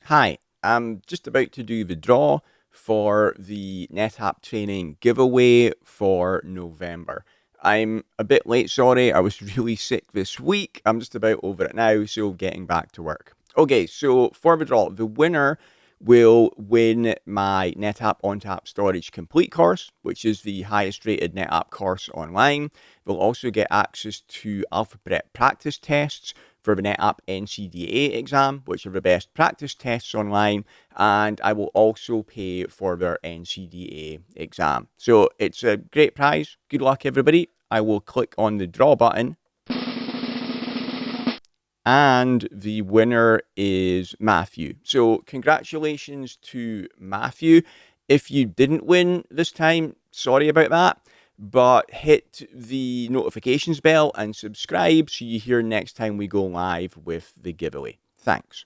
Hi, I'm just about to do the draw for the NetApp training giveaway for November. I'm a bit late, sorry, I was really sick this week. I'm just about over it now, so getting back to work. Okay, so for the draw, the winner will win my NetApp ONTAP Storage Complete course, which is the highest rated NetApp course online. They'll also get access to AlphaPrep practice tests for the NetApp NCDA exam, which are the best practice tests online, and I will also pay for their NCDA exam. So it's a great prize. Good luck, everybody. I will click on the draw button. And the winner is Matthew. So congratulations to Matthew. If you didn't win this time, sorry about that. But hit the notifications bell and subscribe so you hear next time we go live with the giveaway. Thanks.